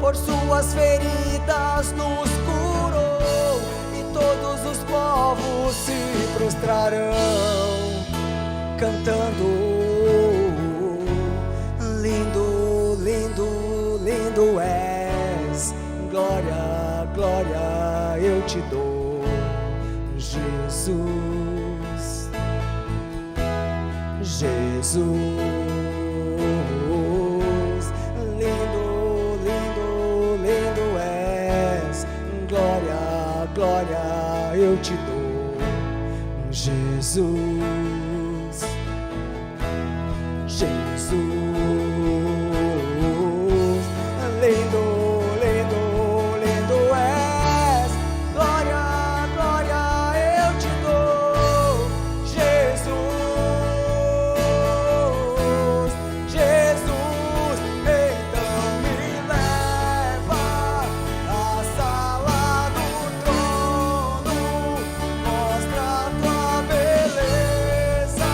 por suas feridas nos curou, e todos os povos se prostrarão, cantando: lindo, lindo, lindo és, glória, glória eu te dou, Jesus, Jesus. Lindo, lindo, lindo és, glória, glória eu te dou, Jesus, Jesus. Lindo, lindo, lindo és, glória, glória eu te dou, Jesus, Jesus. Então me leva à sala do trono, mostra a tua beleza,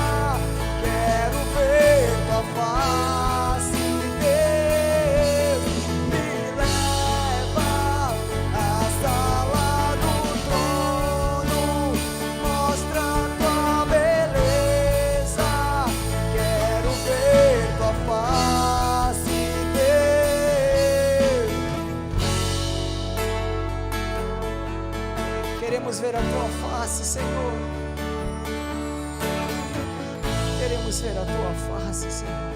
quero ver tua face, Deus. Me leva à sala do trono, mostra a tua beleza, quero ver tua face, Deus. Queremos ver a tua face, Senhor. Queremos ver a tua face, Senhor.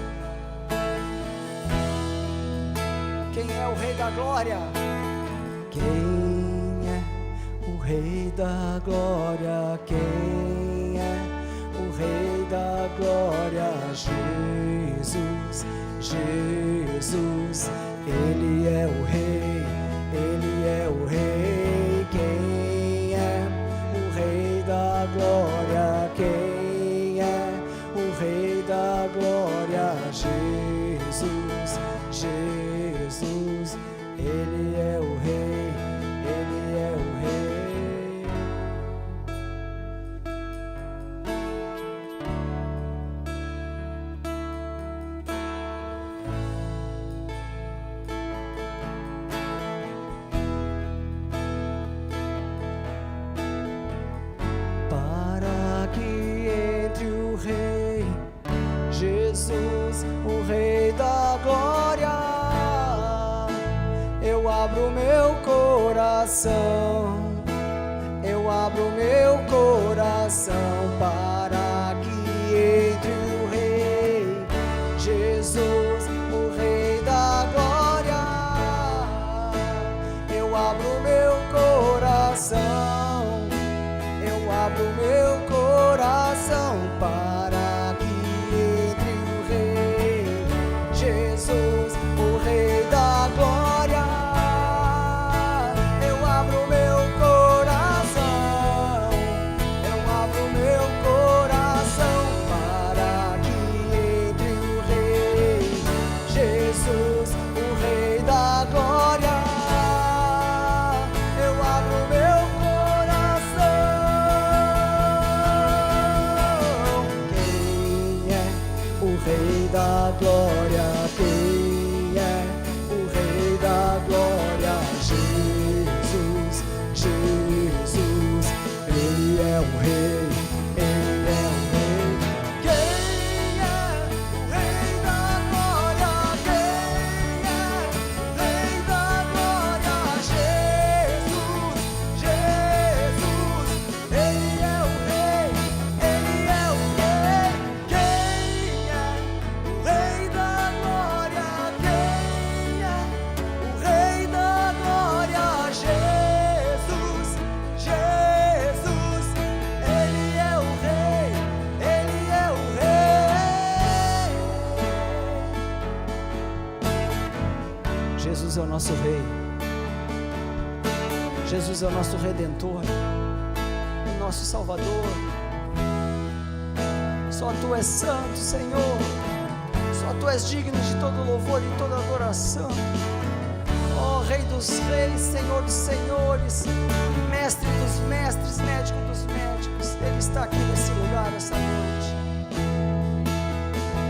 Quem é o Rei da Glória? Quem é o Rei da Glória? Quem é o Rei da Glória? Jesus, Jesus. Ele é o Rei, Ele é o Rei. Quem é o Rei da Glória? Quem é o Rei da Glória? Jesus, Jesus. Ele é o Rei, Ele é o Rei. Para que entre o Rei, Jesus, o Rei da Glória, eu abro meu coração, eu abro meu coração, para que entre o Rei, Jesus, o Rei da Glória, eu abro meu coração, eu abro meu coração, para que entre o Rei, Jesus, o Rei da Glória, eu abro meu coração, eu abro meu coração, para que entre o Rei, Jesus, o Rei da Glória, eu abro meu coração. Quem é o Rei da Glória? Quem é o Rei da Glória? Jesus, Jesus. Ele é o Rei, Ele é o Rei. Quem é o Rei da Glória? Quem é o Rei da Glória? Jesus, Jesus. Ele é o Rei, Ele é o Rei. Quem é o Rei da Glória? Quem é o Rei da Glória? Jesus, Jesus. Ele é o Rei, Ele é o Rei. Jesus é o nosso Rei. Jesus é o nosso Redentor, o nosso Salvador. Só Tu és santo, Senhor. Só Tu és digno de todo louvor e toda adoração. Ó Rei dos reis, Senhor dos senhores, Mestre dos mestres, Médico dos médicos, Ele está aqui nesse lugar essa noite.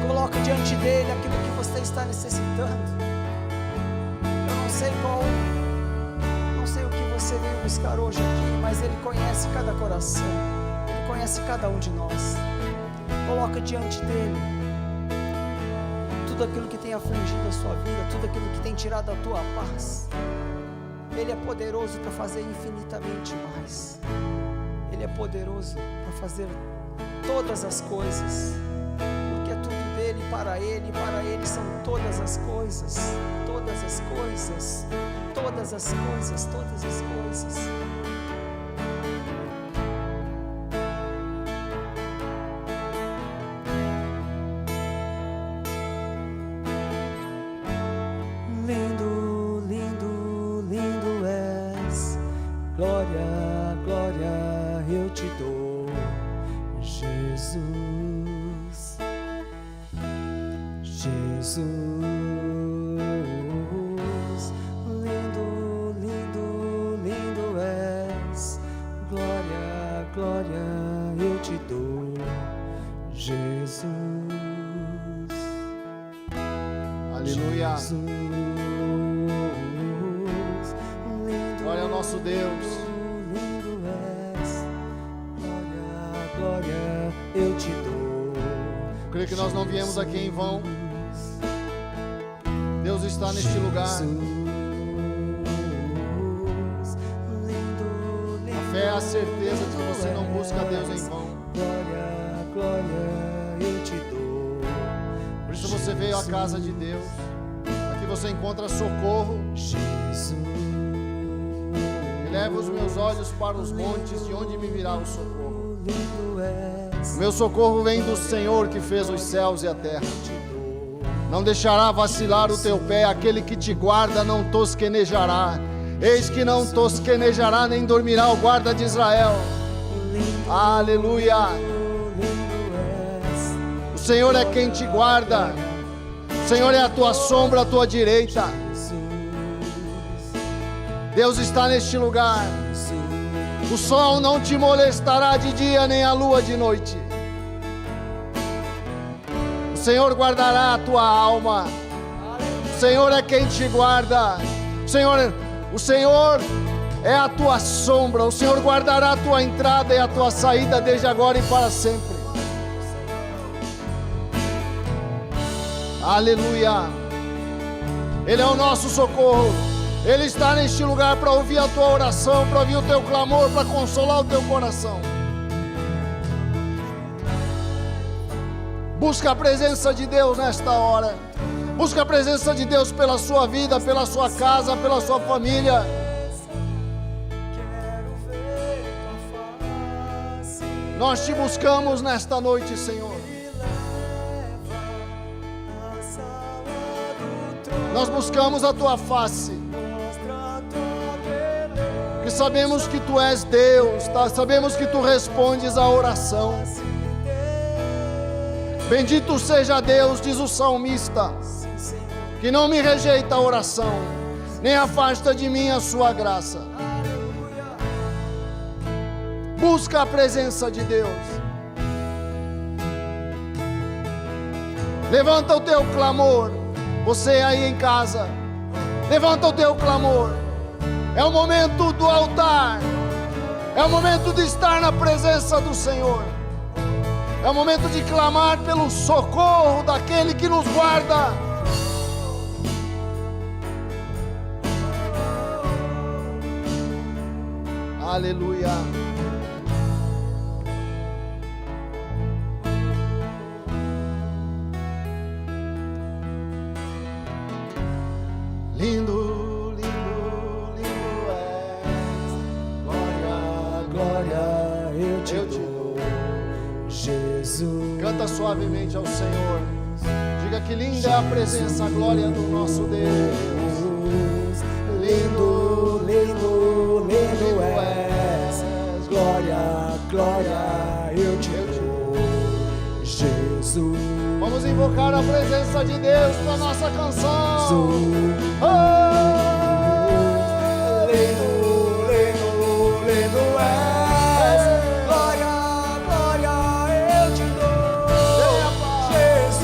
Coloca diante dEle aquilo que você está necessitando. Eu não Não sei o que você veio buscar hoje aqui, mas Ele conhece cada coração, Ele conhece cada um de nós. Coloca diante dEle tudo aquilo que tem afligido a sua vida, tudo aquilo que tem tirado a tua paz. Ele é poderoso para fazer infinitamente mais. Ele é poderoso para fazer todas as coisas, porque é tudo dele, e para Ele são todas as coisas, todas as coisas, todas as coisas, todas as coisas. Lindo, lindo, lindo és, glória, glória eu te dou, Jesus, Jesus. Lindo, lindo, lindo és, glória, glória eu te dou, Jesus. Aleluia. Jesus, lindo, glória ao nosso Deus. Lindo és, glória, glória eu te dou. Eu creio que nós não viemos aqui em vão. Deus está neste lugar. A fé é a certeza de que você não busca Deus em vão. Glória, glória eu te dou. Por isso você veio à casa de Deus. Aqui você encontra socorro. Jesus. Eleva os meus olhos para os montes, de onde me virá o socorro. O meu socorro vem do Senhor que fez os céus e a terra. Não deixará vacilar o teu pé, aquele que te guarda não tosquenejará. Eis que não tosquenejará nem dormirá o guarda de Israel. Aleluia. O Senhor é quem te guarda. O Senhor é a tua sombra, a tua direita. Deus está neste lugar. O sol não te molestará de dia, nem a lua de noite. O Senhor guardará a tua alma. O Senhor é quem te guarda. O Senhor é a tua sombra. O Senhor guardará a tua entrada e a tua saída desde agora e para sempre. Aleluia. Ele é o nosso socorro. Ele está neste lugar para ouvir a tua oração, para ouvir o teu clamor, para consolar o teu coração. Busca a presença de Deus nesta hora. Busca a presença de Deus pela sua vida, pela sua casa, pela sua família. Nós te buscamos nesta noite, Senhor. Nós buscamos a tua face. Porque sabemos que tu és Deus, tá? Sabemos que tu respondes à oração. Bendito seja Deus, diz o salmista, que não me rejeita a oração, nem afasta de mim a sua graça. Busca a presença de Deus. Levanta o teu clamor. Você aí em casa, levanta o teu clamor. É o momento do altar. É o momento de estar na presença do Senhor. É o momento de clamar pelo socorro daquele que nos guarda. Aleluia. Lindo, lindo, lindo és. Glória, glória eu te dou, Jesus. Canta suavemente ao Senhor. Diga que linda é a presença, a glória do nosso Deus. Lindo, lindo, lindo és. Glória, glória eu te dou, Jesus. Vamos invocar a presença de Deus com a nossa canção. Lindo, lindo, lindo és. Glória, glória eu te dou, Jesus.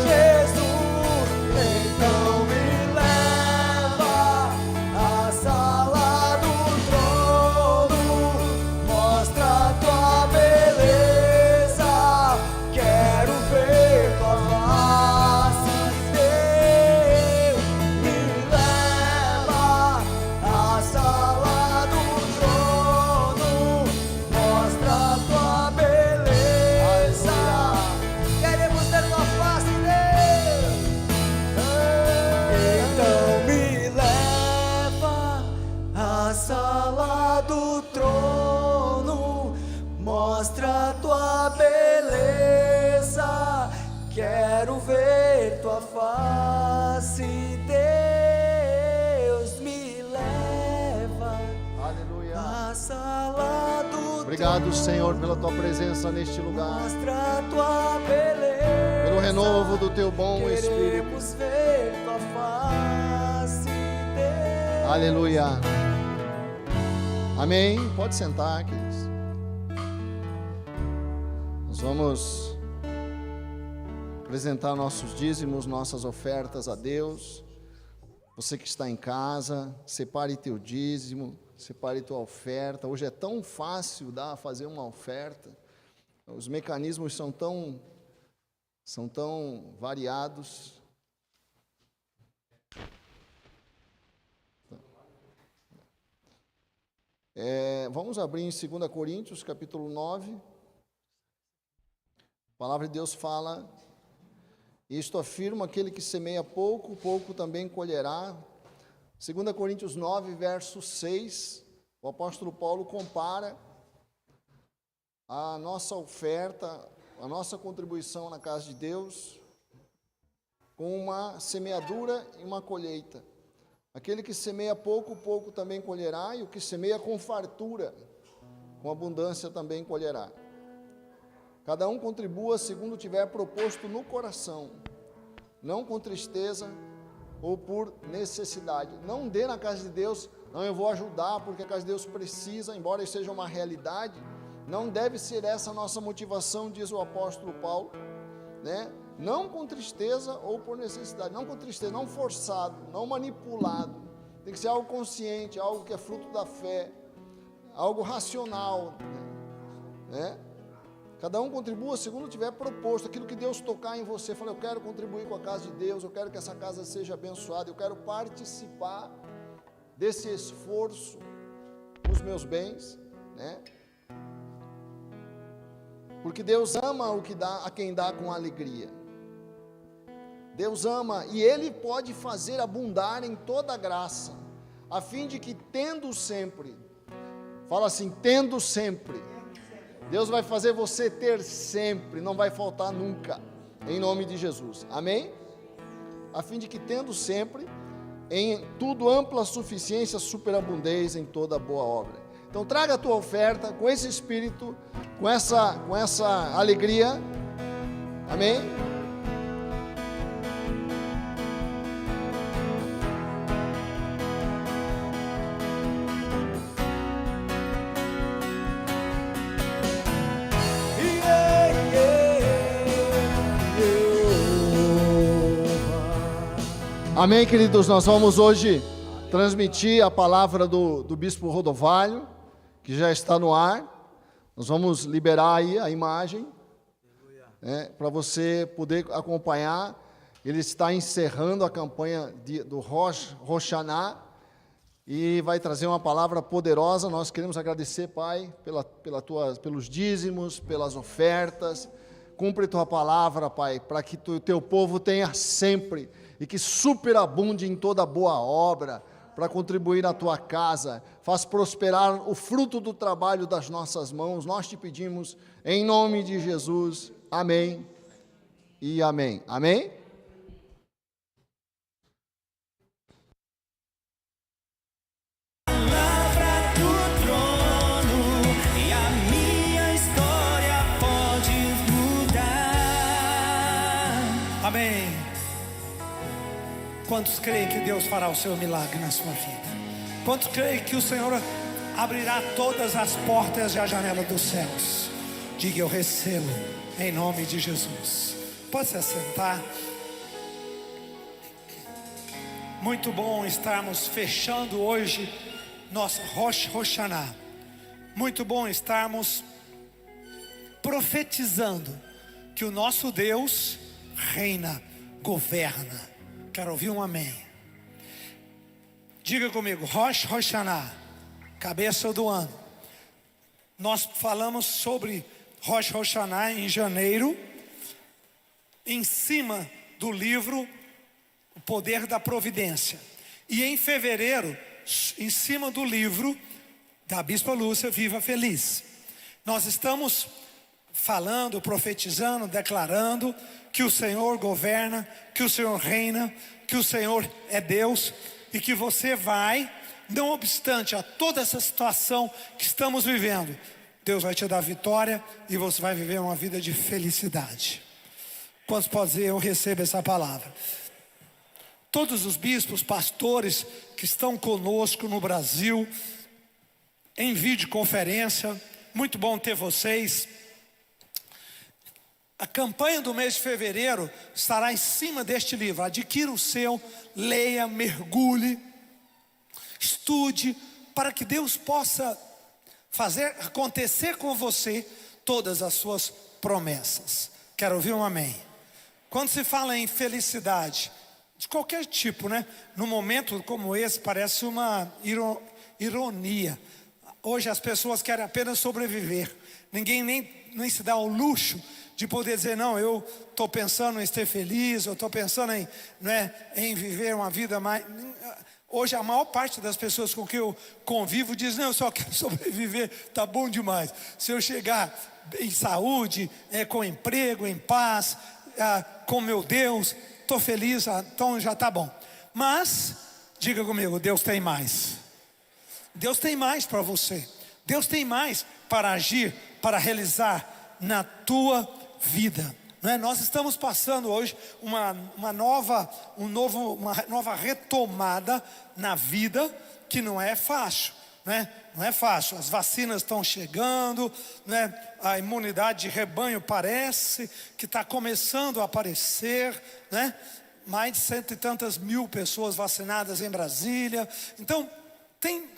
Jesus, Obrigado, Senhor, pela tua presença neste lugar, Mostra a tua beleza, pelo renovo do teu bom Espírito. queremos ver tua face, Deus. Aleluia. Amém. Pode sentar, queridos. Nós vamos apresentar nossos dízimos, nossas ofertas a Deus. Você que está em casa, separe teu dízimo, separe tua oferta. Hoje é tão fácil fazer uma oferta. Os mecanismos são tão variados. Vamos abrir em 2 Coríntios, capítulo 9. A palavra de Deus fala: isto afirma aquele que semeia pouco, pouco também colherá. 2 Coríntios 9, verso 6, o apóstolo Paulo compara a nossa oferta, a nossa contribuição na casa de Deus, com uma semeadura e uma colheita. Aquele que semeia pouco, pouco também colherá, e o que semeia com fartura, com abundância também colherá. Cada um contribua segundo tiver proposto no coração, não com tristeza ou por necessidade. Não dê na casa de Deus, não, eu vou ajudar porque a casa de Deus precisa, embora isso seja uma realidade. Não deve ser essa a nossa motivação, diz o apóstolo Paulo, né? Não com tristeza ou por necessidade, não com tristeza, não forçado, não manipulado. Tem que ser algo consciente, algo que é fruto da fé, algo racional, né? Cada um contribua segundo tiver proposto, aquilo que Deus tocar em você. Fala, eu quero contribuir com a casa de Deus, eu quero que essa casa seja abençoada, eu quero participar desse esforço com os meus bens, né? Porque Deus ama o que dá a quem dá com alegria. Deus ama, e Ele pode fazer abundar em toda graça, a fim de que tendo sempre, fala assim, tendo sempre, Deus vai fazer você ter sempre, não vai faltar nunca, em nome de Jesus, amém? A fim de que tendo sempre, em tudo ampla suficiência, superabundez em toda boa obra. Então traga a tua oferta com esse espírito, com essa alegria, amém? Amém, queridos? Nós vamos hoje transmitir a palavra do Bispo Rodovalho, que já está no ar. Nós vamos liberar aí a imagem, para você poder acompanhar. Ele está encerrando a campanha do Rosh Hashanah e vai trazer uma palavra poderosa. Nós queremos agradecer, Pai, pelos dízimos, pelas ofertas. Cumpre tua palavra, Pai, para que o teu povo tenha sempre e que superabunde em toda boa obra, para contribuir na tua casa. Faz prosperar o fruto do trabalho das nossas mãos. Nós te pedimos em nome de Jesus. Amém e amém. Amém? Amém. Quantos creem que Deus fará o seu milagre na sua vida? Quantos creem que o Senhor abrirá todas as portas e a janela dos céus? Diga, eu recebo em nome de Jesus. Pode se assentar. Muito bom estarmos fechando hoje nosso Rosh Hashanah. Muito bom estarmos profetizando que o nosso Deus reina, governa. Quero ouvir um amém. Diga comigo, Rosh Hashanah, cabeça do ano. Nós falamos sobre Rosh Hashanah em janeiro, em cima do livro O Poder da Providência. E em fevereiro, em cima do livro da Bispa Lúcia, Viva Feliz. Nós estamos falando, profetizando, declarando que o Senhor governa, que o Senhor reina, que o Senhor é Deus e que você vai, não obstante a toda essa situação que estamos vivendo, Deus vai te dar vitória e você vai viver uma vida de felicidade. Quantos podem dizer, eu recebo essa palavra? Todos os bispos, pastores que estão conosco no Brasil, em videoconferência, muito bom ter vocês. A campanha do mês de fevereiro estará em cima deste livro. Adquira o seu, leia, mergulhe, estude, para que Deus possa fazer acontecer com você todas as suas promessas. Quero ouvir um amém. Quando se fala em felicidade, de qualquer tipo, né? Num momento como esse, parece uma ironia. Hoje as pessoas querem apenas sobreviver. Ninguém nem se dá ao luxo de poder dizer, não, eu estou pensando em ser feliz, eu estou pensando em viver uma vida mais... Hoje a maior parte das pessoas com que eu convivo diz, não, eu só quero sobreviver, tá bom demais. Se eu chegar em saúde, com emprego, em paz, com meu Deus, estou feliz, então já está bom. Mas, diga comigo, Deus tem mais. Deus tem mais para você. Deus tem mais para agir, para realizar na tua vida. Nós estamos passando hoje uma nova retomada na vida que não é fácil, não é fácil. As vacinas estão chegando, a imunidade de rebanho parece que está começando a aparecer, mais de 100 e tantas mil pessoas vacinadas em Brasília. Então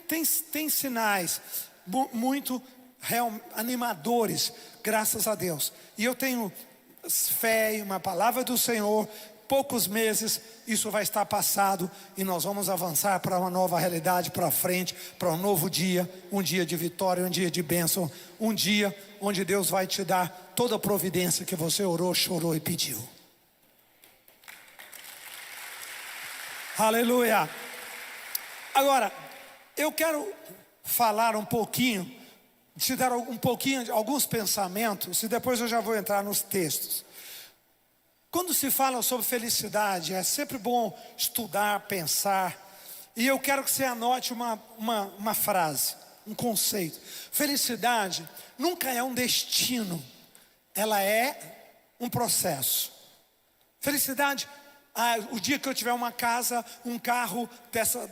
tem sinais muito animadores, graças a Deus. E eu tenho fé em uma palavra do Senhor. Poucos meses isso vai estar passado e nós vamos avançar para uma nova realidade, para frente, para um novo dia, um dia de vitória, um dia de bênção, um dia onde Deus vai te dar toda a providência que você orou, chorou e pediu. Aleluia. Agora, eu quero falar um pouquinho, te dar um pouquinho de alguns pensamentos, e depois eu já vou entrar nos textos. Quando se fala sobre felicidade, é sempre bom estudar, pensar, e eu quero que você anote uma frase, um conceito. Felicidade nunca é um destino, ela é um processo. Felicidade, o dia que eu tiver uma casa, um carro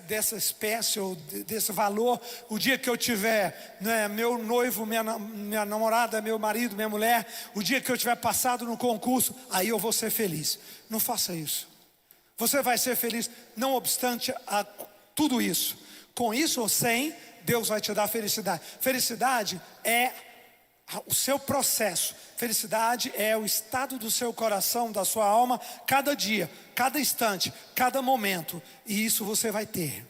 dessa espécie ou desse valor, o dia que eu tiver meu noivo, minha namorada, meu marido, minha mulher, o dia que eu tiver passado no concurso, aí eu vou ser feliz. Não faça isso. Você vai ser feliz não obstante a tudo isso. Com isso ou sem, Deus vai te dar felicidade. Felicidade é o seu processo. Felicidade é o estado do seu coração, da sua alma, cada dia, cada instante, cada momento. E isso você vai ter.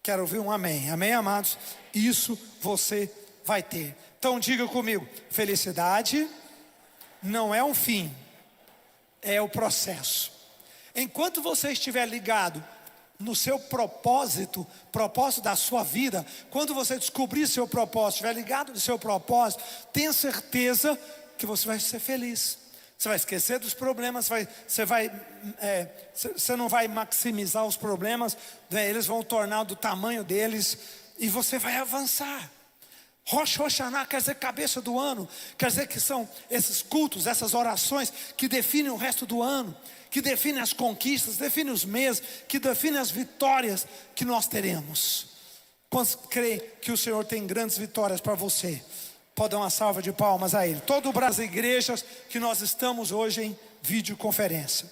Quero ouvir um amém. Amém, amados? Isso você vai ter. Então diga comigo, felicidade não é um fim, é o processo. Enquanto você estiver ligado no seu propósito da sua vida, quando você descobrir seu propósito, estiver ligado no seu propósito, tenha certeza que você vai ser feliz. Você vai esquecer dos problemas, você não vai maximizar os problemas, eles vão tornar do tamanho deles, e você vai avançar. Rosh Hashanah quer dizer cabeça do ano, quer dizer que são esses cultos, essas orações que definem o resto do ano, que definem as conquistas, definem os meses, que definem as vitórias que nós teremos. Quantos creem que o Senhor tem grandes vitórias para você? Pode dar uma salva de palmas a Ele. Todo o Brasil, as igrejas que nós estamos hoje em videoconferência.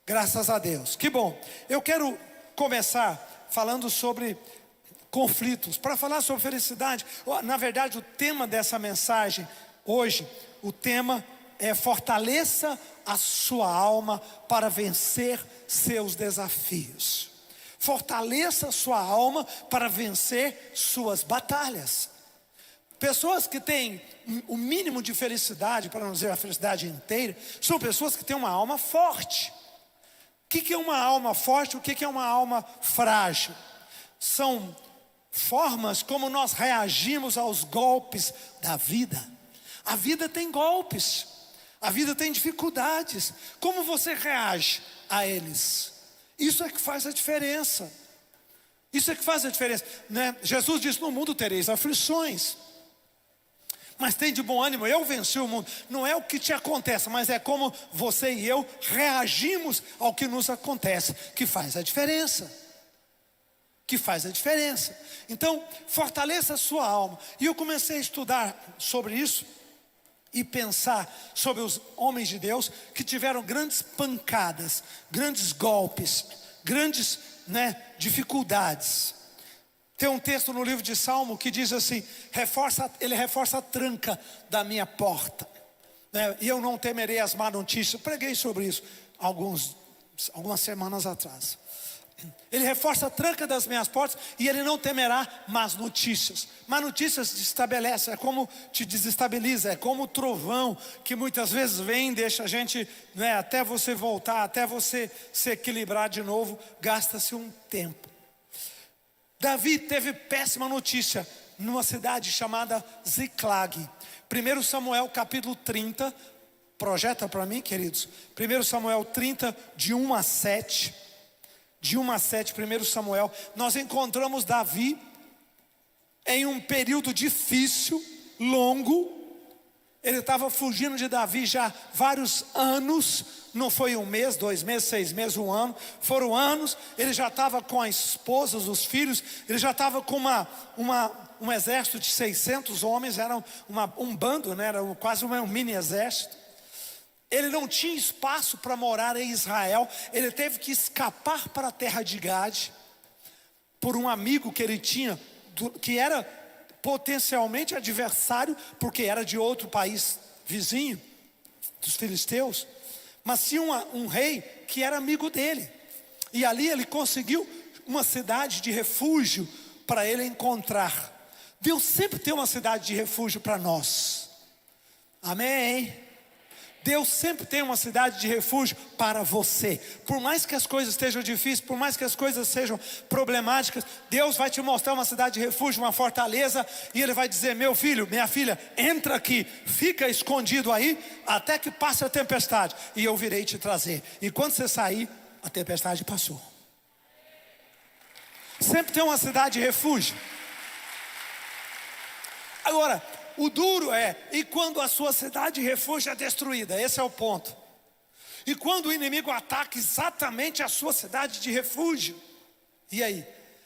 Graças a Deus. Que bom. Eu quero começar falando sobre conflitos. Para falar sobre felicidade, na verdade o tema dessa mensagem hoje, o tema é fortaleça a sua alma para vencer seus desafios. Fortaleça a sua alma para vencer suas batalhas. Pessoas que têm o mínimo de felicidade, para não dizer a felicidade inteira, são pessoas que têm uma alma forte. O que é uma alma forte? O que é uma alma frágil? São formas como nós reagimos aos golpes da vida. A vida tem golpes, a vida tem dificuldades. Como você reage a eles? Isso é que faz a diferença. Isso é que faz a diferença, né? Jesus disse: no mundo tereis aflições, Mas tem de bom ânimo, eu venci o mundo. Não é o que te acontece, mas é como você e eu reagimos ao que nos acontece, que faz a diferença. Que faz a diferença. Então, fortaleça a sua alma. E eu comecei a estudar sobre isso e pensar sobre os homens de Deus que tiveram grandes pancadas, grandes golpes, grandes dificuldades. Tem um texto no livro de Salmo que diz assim: ele reforça a tranca da minha porta, e eu não temerei as más notícias. Eu preguei sobre isso algumas semanas atrás. Ele reforça a tranca das minhas portas e ele não temerá más notícias. Más notícias te estabelece, é como te desestabiliza, é como o trovão que muitas vezes vem, deixa a gente, até você voltar, até você se equilibrar de novo, gasta-se um tempo. Davi teve péssima notícia numa cidade chamada Ziclag. 1 Samuel capítulo 30, projeta para mim, queridos. 1 Samuel 30, de 1 a 7. De 1 a 7, 1 Samuel, nós encontramos Davi em um período difícil, longo. Ele estava fugindo de Davi já vários anos. Não foi um mês, 2 meses, 6 meses, 1 ano. Foram anos. Ele já estava com a esposa, os filhos. Ele já estava com um exército de 600 homens. Era um bando, era quase um mini exército. Ele não tinha espaço para morar em Israel. Ele teve que escapar para a terra de Gade por um amigo que ele tinha, que era potencialmente adversário, porque era de outro país vizinho, dos filisteus. Mas tinha um rei que era amigo dele. E ali ele conseguiu uma cidade de refúgio para ele encontrar. Deus sempre tem uma cidade de refúgio para nós. Amém? Deus sempre tem uma cidade de refúgio para você. Por mais que as coisas estejam difíceis, por mais que as coisas sejam problemáticas, Deus vai te mostrar uma cidade de refúgio, uma fortaleza. E Ele vai dizer: meu filho, minha filha, entra aqui, fica escondido aí, até que passe a tempestade, e eu virei te trazer. E quando você sair, a tempestade passou. Sempre tem uma cidade de refúgio. Agora, o duro e quando a sua cidade de refúgio é destruída? Esse é o ponto. E quando o inimigo ataca exatamente a sua cidade de refúgio? E aí?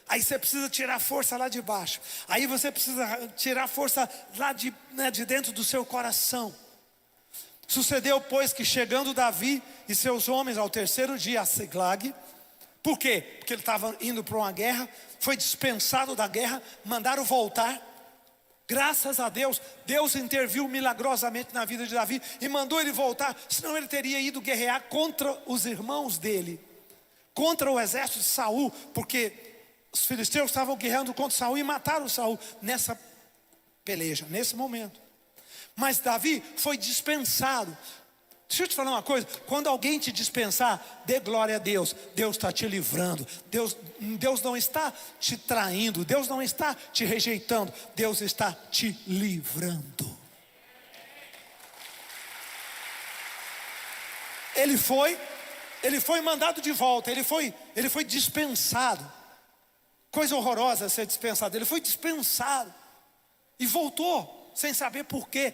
Aí você precisa tirar força lá de baixo. Aí você precisa tirar força lá de dentro do seu coração. Sucedeu, pois, que chegando Davi e seus homens ao 3º dia a Ziclag. Por quê? Porque ele estava indo para uma guerra, foi dispensado da guerra, mandaram voltar. Graças a Deus, Deus interviu milagrosamente na vida de Davi e mandou ele voltar, senão ele teria ido guerrear contra os irmãos dele, contra o exército de Saul, porque os filisteus estavam guerreando contra Saul e mataram Saul nessa peleja, nesse momento. Mas Davi foi dispensado. Deixa eu te falar uma coisa: quando alguém te dispensar, dê glória a Deus. Deus está te livrando. Deus não está te traindo. Deus não está te rejeitando. Deus está te livrando. Ele foi mandado de volta. Ele foi dispensado. Coisa horrorosa ser dispensado. Ele foi dispensado e voltou sem saber por quê.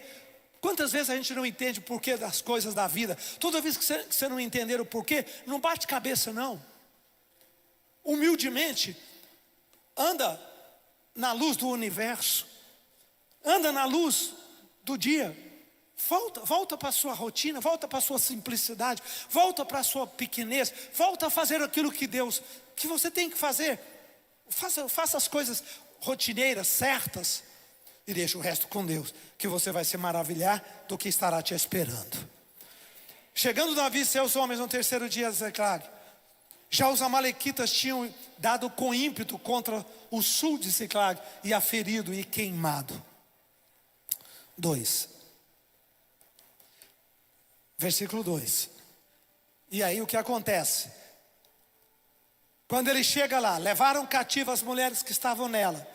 Quantas vezes a gente não entende o porquê das coisas da vida? Toda vez que você não entender o porquê, não bate cabeça não. Humildemente, anda na luz do universo. Anda na luz do dia. Volta para a sua rotina, volta para a sua simplicidade, volta para a sua pequenez, volta a fazer aquilo que você tem que fazer. Faça as coisas rotineiras, certas. E deixa o resto com Deus, que você vai se maravilhar do que estará te esperando. Chegando Davi e seus homens no 3º dia de Ziclag, já os amalequitas tinham dado com ímpeto contra o sul de Ziclag e a ferido e queimado. 2. Versículo 2. E aí o que acontece? Quando ele chega lá, levaram cativas as mulheres que estavam nela,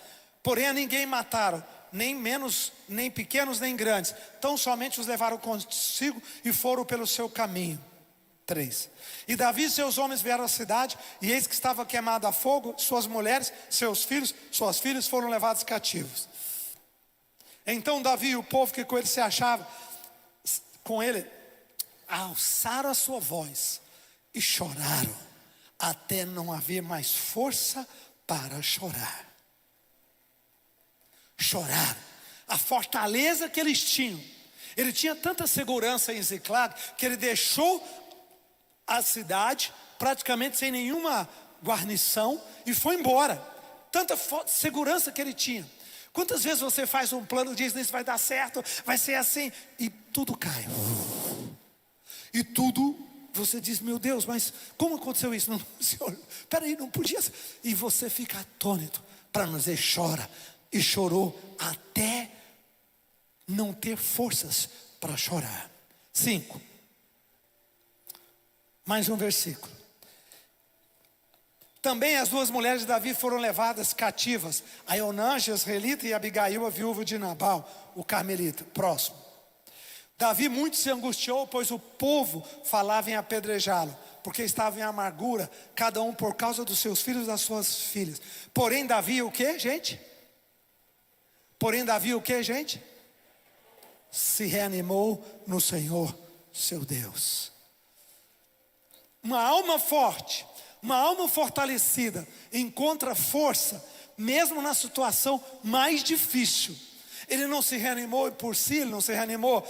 porém a ninguém mataram, nem pequenos nem grandes, tão somente os levaram consigo e foram pelo seu caminho. 3. E Davi e seus homens vieram à cidade, e eis que estava queimada a fogo, suas mulheres, seus filhos, suas filhas foram levados cativos. Então Davi e o povo que com ele se achava, com ele, alçaram a sua voz e choraram, até não haver mais força para chorar. Choraram. A fortaleza que eles tinham. Ele tinha tanta segurança em Ziclag que ele deixou a cidade praticamente sem nenhuma guarnição e foi embora. Tanta segurança que ele tinha. Quantas vezes você faz um plano, diz, isso vai dar certo, vai ser assim, e tudo cai. E tudo, você diz, meu Deus, mas como aconteceu isso? Não, Senhor, peraí, não podia ser. E você fica atônito, para não dizer chora. E chorou até não ter forças para chorar. 5. Mais um versículo. Também as duas mulheres de Davi foram levadas cativas, a Eunã, jezreelita, e Abigail, a viúva de Nabal, o carmelita. Próximo. Davi muito se angustiou, pois o povo falava em apedrejá-lo, porque estava em amargura, cada um por causa dos seus filhos e das suas filhas. Porém Davi o que, gente? Se reanimou no Senhor, seu Deus. Uma alma forte, uma alma fortalecida, encontra força, mesmo na situação mais difícil. Ele não se reanimou por si, ele não se reanimou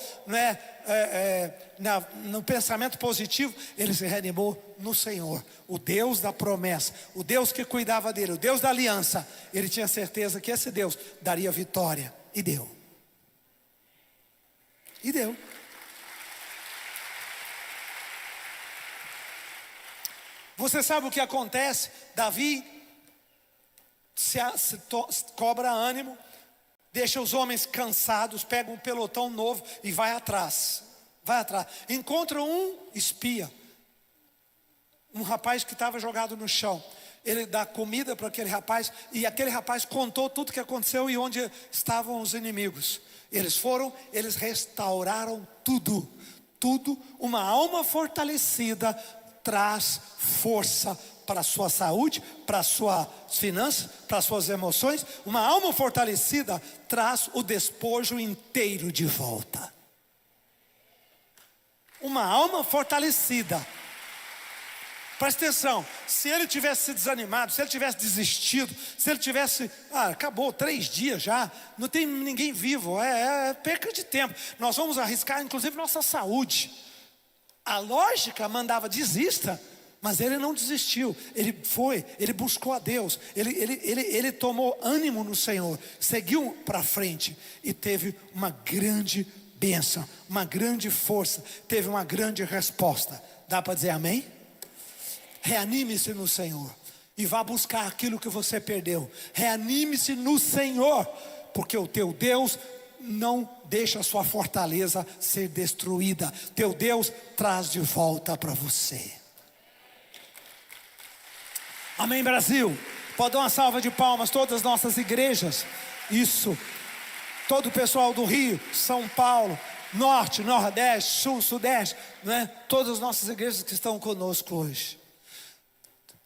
no pensamento positivo, ele se reanimou no Senhor, o Deus da promessa, o Deus que cuidava dele, o Deus da aliança. Ele tinha certeza que esse Deus daria vitória, e deu. Você sabe o que acontece? Davi cobra ânimo, deixa os homens cansados, pega um pelotão novo e vai atrás. Encontra um espia, um rapaz que estava jogado no chão. Ele dá comida para aquele rapaz, e aquele rapaz contou tudo o que aconteceu e onde estavam os inimigos. Eles foram, eles restauraram tudo. Uma alma fortalecida traz força para a sua saúde, para as suas finanças, para as suas emoções. Uma alma fortalecida traz o despojo inteiro de volta. Uma alma fortalecida. Presta atenção, se ele tivesse se desanimado, se ele tivesse desistido, se ele tivesse, acabou 3 dias já, não tem ninguém vivo, é perca de tempo. Nós vamos arriscar inclusive nossa saúde. A lógica mandava desista, mas ele não desistiu. Ele buscou a Deus, ele tomou ânimo no Senhor, seguiu para frente e teve uma grande bênção, uma grande força, teve uma grande resposta. Dá para dizer amém? Reanime-se no Senhor e vá buscar aquilo que você perdeu. Reanime-se no Senhor, porque o teu Deus não deixa a sua fortaleza ser destruída. Teu Deus traz de volta para você. Amém, Brasil? Pode dar uma salva de palmas, todas as nossas igrejas. Isso. Todo o pessoal do Rio, São Paulo, Norte, Nordeste, Sul, Sudeste, né? Todas as nossas igrejas que estão conosco hoje.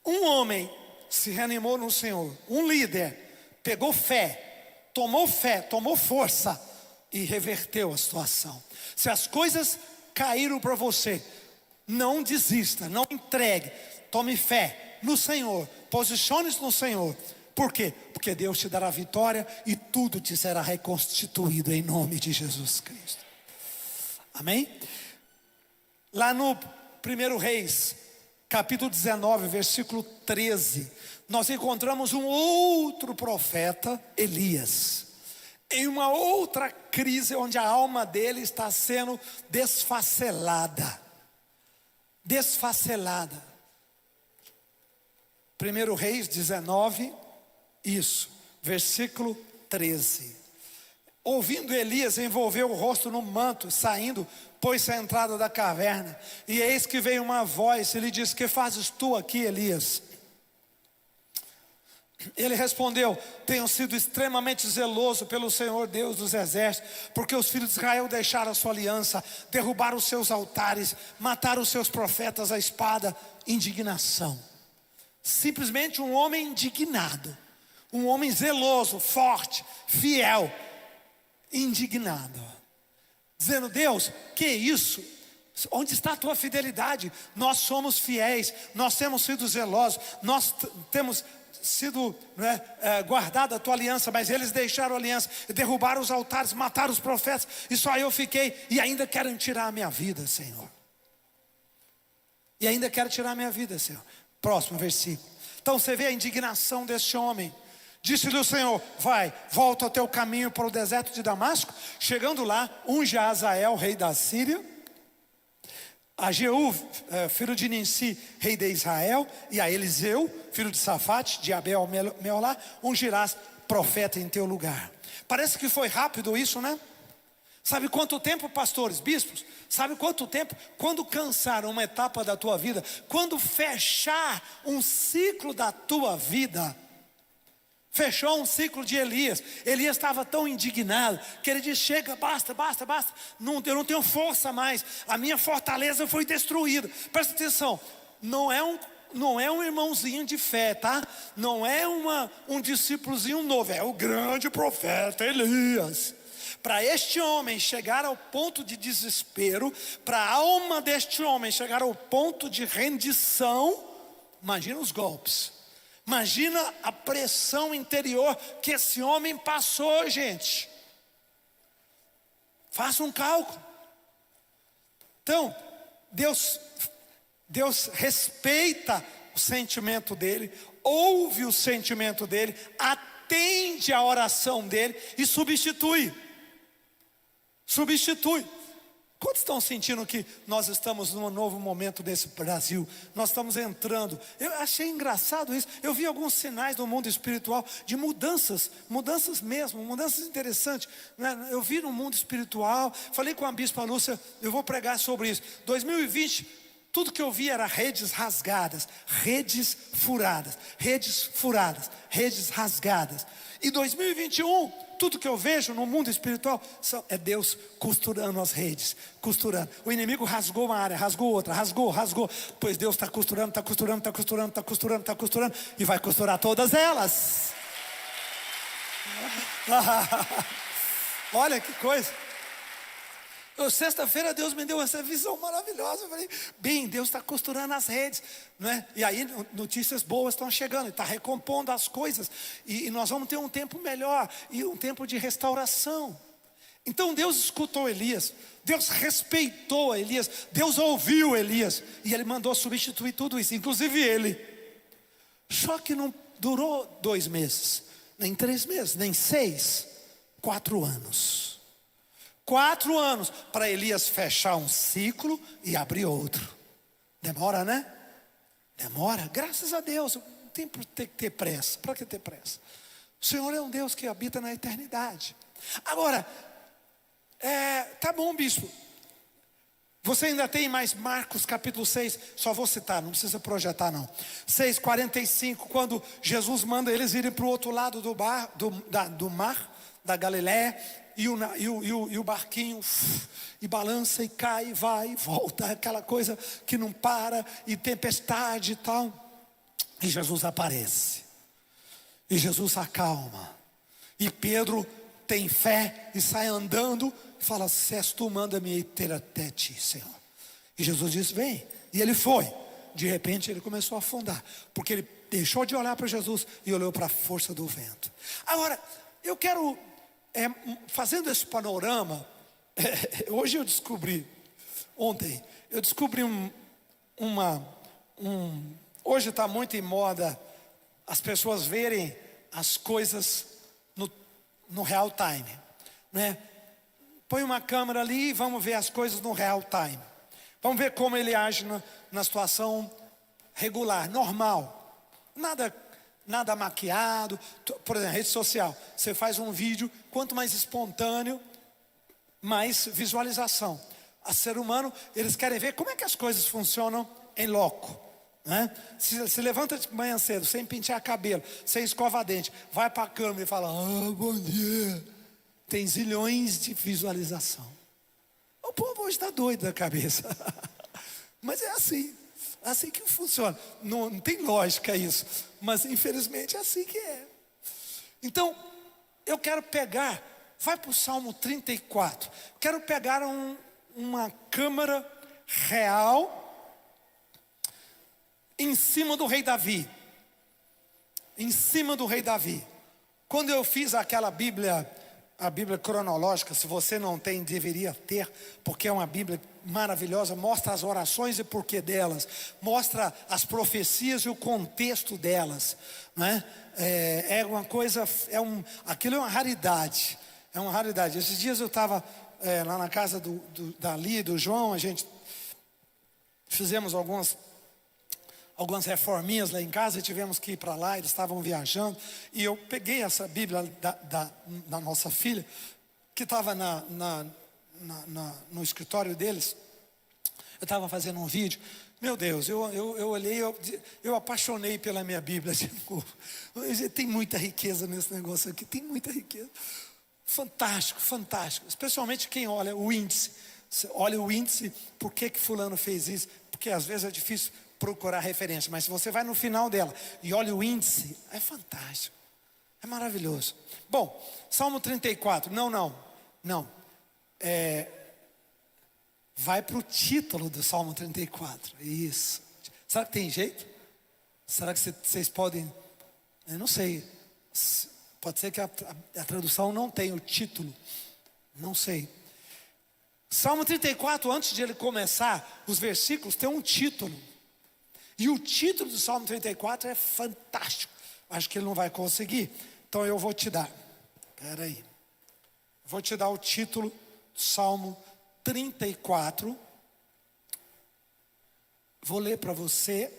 Um homem se reanimou no Senhor. Um líder pegou fé, tomou força e reverteu a situação. Se as coisas caíram para você, não desista, não entregue. Tome fé no Senhor, posicione-se no Senhor. Por quê? Porque Deus te dará vitória e tudo te será reconstituído em nome de Jesus Cristo. Amém? Lá no 1 Reis, capítulo 19, versículo 13, nós encontramos um outro profeta, Elias, em uma outra crise onde a alma dele está sendo desfacelada. 1 Reis 19, isso, versículo 13. Ouvindo Elias, envolveu o rosto no manto, saindo, pôs-se à entrada da caverna. E eis que veio uma voz e lhe disse: que fazes tu aqui, Elias? Ele respondeu: tenho sido extremamente zeloso pelo Senhor Deus dos exércitos, porque os filhos de Israel deixaram a sua aliança, derrubaram os seus altares, mataram os seus profetas à espada. Indignação. Simplesmente um homem indignado, um homem zeloso, forte, fiel. indignado, dizendo: Deus, que isso? Onde está a tua fidelidade? Nós somos fiéis, nós temos sido zelosos, nós temos sido guardado a tua aliança, mas eles deixaram a aliança, derrubaram os altares, mataram os profetas, e só eu fiquei, e ainda querem tirar a minha vida, Senhor. E ainda quero tirar a minha vida, Senhor. Próximo versículo. Então você vê a indignação deste homem. Disse-lhe o Senhor: vai, volta ao teu caminho para o deserto de Damasco. Chegando lá, unge a Azael, rei da Síria, a Jeú, filho de Ninsi, rei de Israel, e a Eliseu, filho de Safate, de Abel Meolá, ungirás profeta em teu lugar. Parece que foi rápido isso, né? Sabe quanto tempo, pastores, bispos? Sabe quanto tempo? Quando cansar uma etapa da tua vida, quando fechar um ciclo da tua vida. Fechou um ciclo de Elias. Elias estava tão indignado que ele disse: chega, basta, basta, basta. Eu não tenho força mais. A minha fortaleza foi destruída. Presta atenção, não é um irmãozinho de fé, tá? Não é um discípulozinho novo, é o grande profeta Elias. Para este homem chegar ao ponto de desespero, para a alma deste homem chegar ao ponto de rendição, imagina os golpes, imagina a pressão interior que esse homem passou, gente. Faça um cálculo. Então, Deus respeita o sentimento dele, ouve o sentimento dele, atende a oração dele e substitui. Quantos estão sentindo que nós estamos num novo momento desse Brasil? Nós estamos entrando. Eu achei engraçado isso. Eu vi alguns sinais do mundo espiritual de mudanças mesmo, mudanças interessantes, né? Eu vi no mundo espiritual. Falei com a bispa Lúcia, eu vou pregar sobre isso. 2020, tudo que eu vi era redes rasgadas, redes furadas, redes rasgadas. E 2021, tudo que eu vejo no mundo espiritual é Deus costurando as redes, costurando. O inimigo rasgou uma área, rasgou outra, rasgou. Pois Deus está costurando, e vai costurar todas elas. Olha que coisa. Sexta-feira Deus me deu essa visão maravilhosa. Eu falei: bem, Deus está costurando as redes, não é? E aí notícias boas estão chegando, está recompondo as coisas, e nós vamos ter um tempo melhor, e um tempo de restauração. Então Deus escutou Elias, Deus respeitou Elias, Deus ouviu Elias, e Ele mandou substituir tudo isso, inclusive ele. Só que não durou 2 meses, nem 3 meses, nem 6, 4 anos. 4 anos para Elias fechar um ciclo e abrir outro. Demora, né? Demora, graças a Deus. Não tem que ter pressa. Para que ter pressa? O Senhor é um Deus que habita na eternidade. Agora, tá bom, bispo. Você ainda tem mais Marcos capítulo 6, só vou citar, não precisa projetar não. 6:45, quando Jesus manda eles irem para o outro lado do mar, da Galiléia. E o barquinho e balança e cai, vai e volta, aquela coisa que não para, e tempestade e tal. E Jesus aparece, e Jesus acalma, e Pedro tem fé e sai andando e fala: se és tu, manda-me ter até ti, Senhor. E Jesus diz: vem. E ele foi. De repente ele começou a afundar, porque ele deixou de olhar para Jesus e olhou para a força do vento. Agora, eu quero... fazendo esse panorama, hoje eu descobri, ontem, eu descobri hoje está muito em moda as pessoas verem as coisas no real time, né? Põe uma câmera ali e vamos ver as coisas no real time. Vamos ver como ele age na situação regular, normal, nada maquiado. Por exemplo, rede social, você faz um vídeo, quanto mais espontâneo, mais visualização. A ser humano, eles querem ver como é que as coisas funcionam em loco, né? Se levanta de manhã cedo, sem pentear cabelo, sem escovar dente, vai para a câmera e fala: bom dia. Tem zilhões de visualização. O povo hoje está doido da cabeça. Mas é assim que funciona. Não tem lógica isso, mas infelizmente é assim que é. Então eu quero pegar Vai para o Salmo 34. Quero pegar uma câmera real em cima do rei Davi. Em cima do rei Davi. Quando eu fiz aquela Bíblia, a Bíblia cronológica, se você não tem, deveria ter, porque é uma Bíblia maravilhosa, mostra as orações e porquê delas, mostra as profecias e o contexto delas, né? É uma coisa, aquilo é uma raridade, é uma raridade. Esses dias eu estava lá na casa da Lia e do João, a gente fizemos algumas reforminhas lá em casa, e tivemos que ir para lá, eles estavam viajando, e eu peguei essa Bíblia da nossa filha, que estava no escritório deles. Eu estava fazendo um vídeo, meu Deus, eu olhei, eu apaixonei pela minha Bíblia de novo. Tem muita riqueza nesse negócio aqui, tem muita riqueza. Fantástico, fantástico, especialmente quem olha o índice. Você olha o índice, por que fulano fez isso? Porque às vezes é difícil procurar referência, mas se você vai no final dela e olha o índice, é fantástico, é maravilhoso. Bom, Salmo 34, não, vai para o título do Salmo 34, isso. Será que tem jeito? Será que vocês podem, eu não sei, pode ser que a tradução não tenha o título, não sei. Salmo 34, antes de ele começar, os versículos tem um título. E o título do Salmo 34 é fantástico. Acho que ele não vai conseguir. Então eu vou te dar. Espera aí. Vou te dar o título do Salmo 34. Vou ler para você.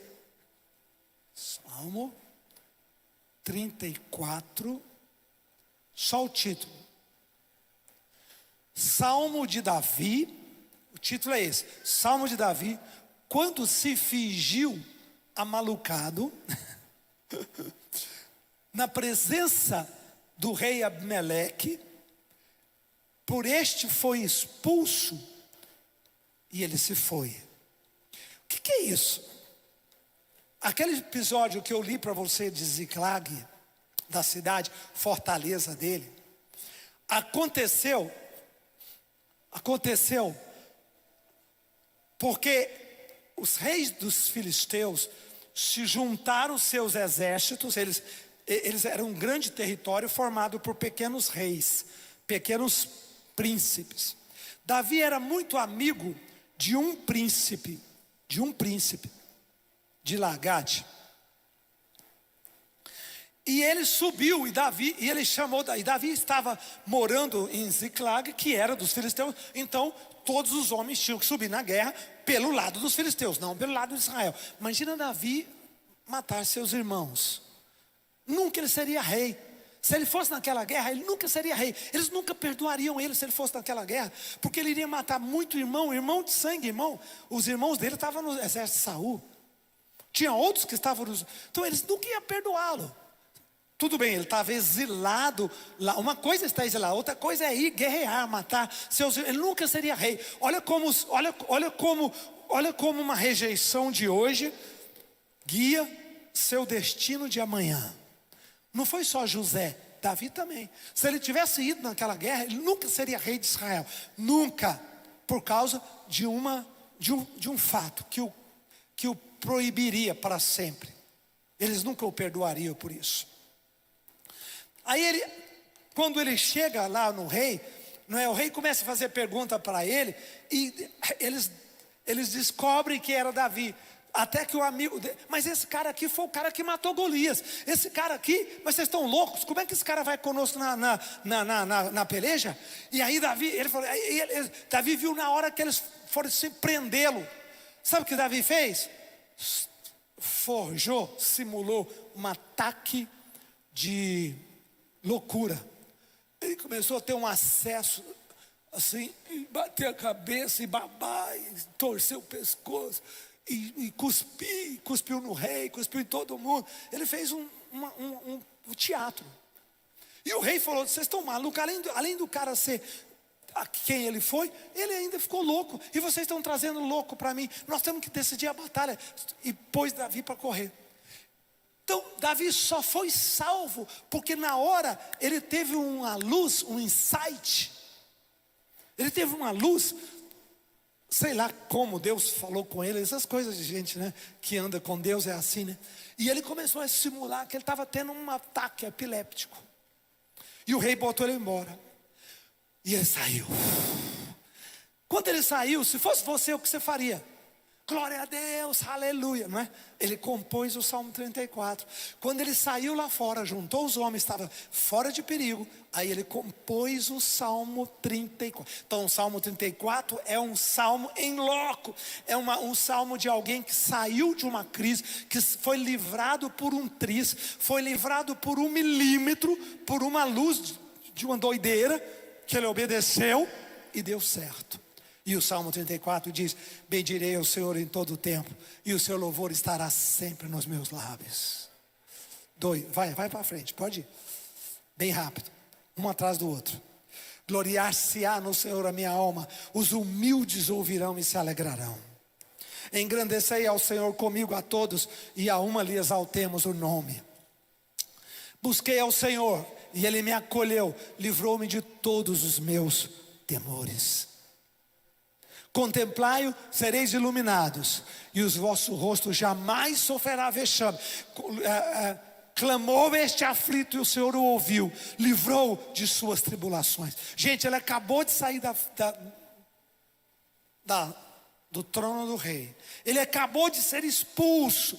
Salmo 34. Só o título. Salmo de Davi. O título é esse. Salmo de Davi. Quando se fingiu amalucado na presença do rei Abimeleque, por este foi expulso e ele se foi. O que é isso? Aquele episódio que eu li para você de Ziklag, da cidade, fortaleza dele, aconteceu porque os reis dos filisteus se juntaram aos seus exércitos. Eles eram um grande território formado por pequenos reis, pequenos príncipes. Davi era muito amigo de um príncipe de Lagate. E ele subiu, e ele chamou, e Davi estava morando em Ziklag, que era dos filisteus. Então todos os homens tinham que subir na guerra pelo lado dos filisteus, não pelo lado de Israel. Imagina Davi matar seus irmãos. Nunca ele seria rei. Se ele fosse naquela guerra, ele nunca seria rei. Eles nunca perdoariam ele se ele fosse naquela guerra, porque ele iria matar muito irmão de sangue, Os irmãos dele estavam no exército de Saul. Tinha outros que estavam então eles nunca iam perdoá-lo. Tudo bem, ele estava exilado lá. Uma coisa é estar exilado, outra coisa é ir guerrear, matar seus. Ele nunca seria rei. Olha como uma rejeição de hoje guia seu destino de amanhã. Não foi só José, Davi também. Se ele tivesse ido naquela guerra, ele nunca seria rei de Israel. Nunca, por causa de um fato que o proibiria para sempre. Eles nunca o perdoariam por isso. Aí quando ele chega lá no rei, o rei começa a fazer pergunta para ele, e eles descobrem que era Davi. Até que o amigo dele, mas esse cara aqui foi o cara que matou Golias. Esse cara aqui, mas vocês estão loucos? Como é que esse cara vai conosco na peleja? E aí Davi viu na hora que eles foram se prendê-lo. Sabe o que Davi fez? Simulou um ataque de loucura. Ele começou a ter um acesso assim, e bater a cabeça, e babar, e torcer o pescoço, e cuspiu no rei, cuspiu em todo mundo. Ele fez um teatro. E o rei falou: vocês estão malucos, além do cara ser quem ele foi, ele ainda ficou louco, e vocês estão trazendo louco para mim. Nós temos que decidir a batalha. E pôs Davi para correr. Então Davi só foi salvo porque na hora ele teve uma luz, um insight. Ele teve uma luz, sei lá como Deus falou com ele, essas coisas de gente, né, que anda com Deus é assim, né? E ele começou a simular que ele estava tendo um ataque epiléptico. E o rei botou ele embora. E ele saiu. Quando ele saiu, se fosse você, o que você faria? Glória a Deus, aleluia, não é? Ele compôs o Salmo 34. Quando ele saiu lá fora, juntou os homens, estava fora de perigo. Aí ele compôs o Salmo 34. Então o Salmo 34 é um salmo em loco. É um salmo de alguém que saiu de uma crise, que foi livrado por um triz, foi livrado por 1 milímetro, por uma luz de uma doideira, que ele obedeceu e deu certo. E o Salmo 34 diz: bendirei ao Senhor em todo o tempo, e o seu louvor estará sempre nos meus lábios. Vai para frente, pode ir. Bem rápido, um atrás do outro. Gloriar-se-á no Senhor a minha alma, os humildes ouvirão e se alegrarão. Engrandecei ao Senhor comigo a todos, e a uma lhe exaltemos o nome. Busquei ao Senhor, e Ele me acolheu, livrou-me de todos os meus temores. Contemplai-o, sereis iluminados, e os vossos rostos jamais sofrerá vexame. Clamou este aflito e o Senhor o ouviu, livrou de suas tribulações. Gente, ele acabou de sair do trono do rei. Ele acabou de ser expulso.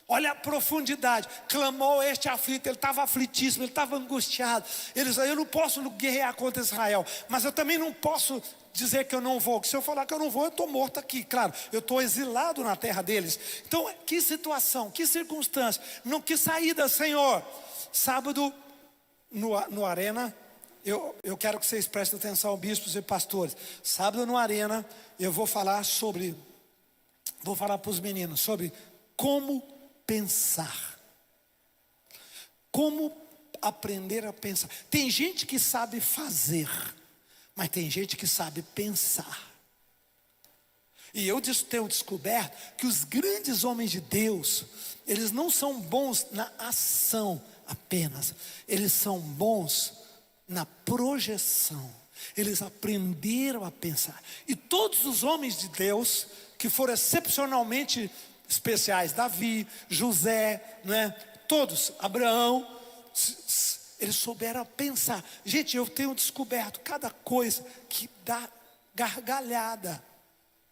Olha a profundidade. Clamou este aflito, ele estava aflitíssimo, ele estava angustiado. Ele disse: eu não posso guerrear contra Israel, mas eu também não posso dizer que eu não vou, que se eu falar que eu não vou, eu estou morto aqui. Claro, eu estou exilado na terra deles. Então, que situação, que circunstância, não, que saída, Senhor. Sábado, no Arena, eu quero que vocês prestem atenção, bispos e pastores. Sábado no Arena, eu vou falar para os meninos sobre como pensar. Como aprender a pensar. Tem gente que sabe fazer, mas tem gente que sabe pensar. E eu tenho descoberto que os grandes homens de Deus, eles não são bons na ação apenas, eles são bons na projeção. Eles aprenderam a pensar. E todos os homens de Deus que foram excepcionalmente especiais, Davi, José, né? Todos, Abraão, eles souberam pensar. Gente, eu tenho descoberto cada coisa que dá gargalhada,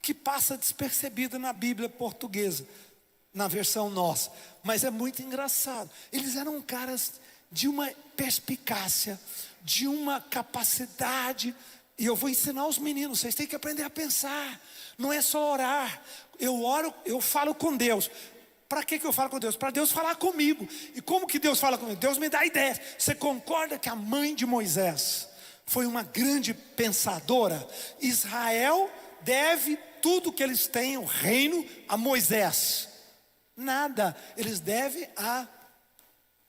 que passa despercebida na Bíblia portuguesa, na versão nossa, mas é muito engraçado. Eles eram caras de uma perspicácia, de uma capacidade. E eu vou ensinar os meninos: vocês têm que aprender a pensar. Não é só orar. Eu oro, eu falo com Deus. Para que eu falo com Deus? Para Deus falar comigo. E como que Deus fala comigo? Deus me dá ideias. Você concorda que a mãe de Moisés foi uma grande pensadora? Israel deve tudo que eles têm, o reino, a Moisés. Nada. Eles devem a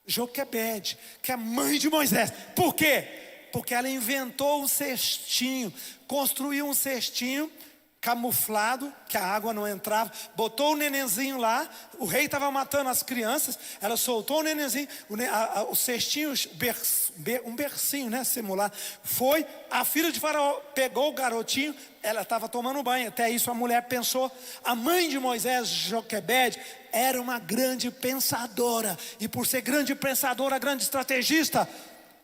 Joquebede, que é a mãe de Moisés. Por quê? Porque ela inventou um cestinho, construiu um cestinho camuflado, que a água não entrava, botou o nenenzinho lá. O rei estava matando as crianças, ela soltou o nenenzinho, o cestinho, um bercinho, né, simular. Foi, a filha de Faraó pegou o garotinho, ela estava tomando banho. Até isso a mulher pensou. A mãe de Moisés, Joquebede, era uma grande pensadora, e por ser grande pensadora, grande estrategista,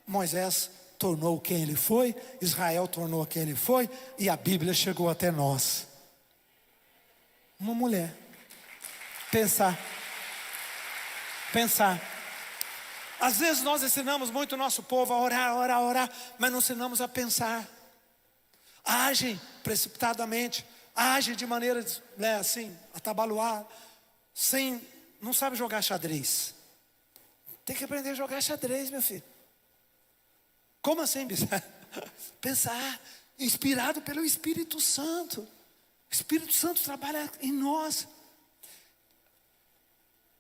Moisés tornou quem ele foi, Israel tornou quem ele foi, e a Bíblia chegou até nós. Uma mulher. Pensar. Às vezes nós ensinamos muito o nosso povo a orar, mas não ensinamos a pensar. Agem precipitadamente, agem de maneira, né, assim, atabaluada, não sabe jogar xadrez. Tem que aprender a jogar xadrez, meu filho. Como assim, pensar, inspirado pelo Espírito Santo. O Espírito Santo trabalha em nós.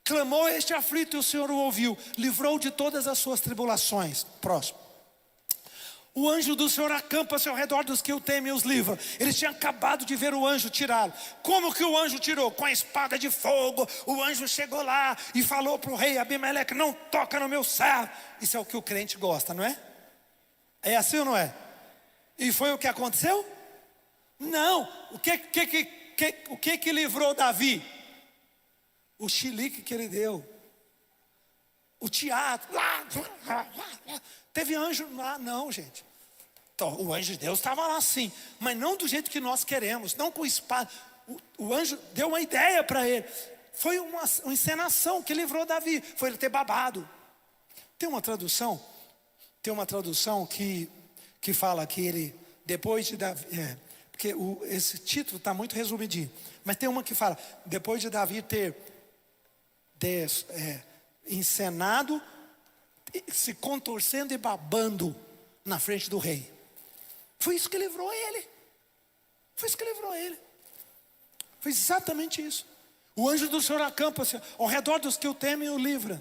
Clamou este aflito e o Senhor o ouviu, livrou de todas as suas tribulações. Próximo. O anjo do Senhor acampa-se ao redor dos que o temem e os livra. Eles tinham acabado de ver o anjo tirá-lo. Como que o anjo tirou? Com a espada de fogo. O anjo chegou lá e falou para o rei Abimeleque: não toca no meu servo. Isso é o que o crente gosta, não é? É assim ou não é? E foi o que aconteceu? Não. O que livrou Davi? O chilique que ele deu. O teatro. Teve anjo lá? Não, gente. Então, o anjo de Deus estava lá sim, mas não do jeito que nós queremos, não com espada. O anjo deu uma ideia para ele. Foi uma encenação que livrou Davi. Foi ele ter babado. Tem uma tradução que fala que ele, depois de Davi, porque esse título está muito resumidinho, mas tem uma que fala, depois de Davi ter encenado, se contorcendo e babando na frente do rei. Foi isso que livrou ele. Foi exatamente isso. O anjo do Senhor acampa-se ao redor dos que o temem e o livra.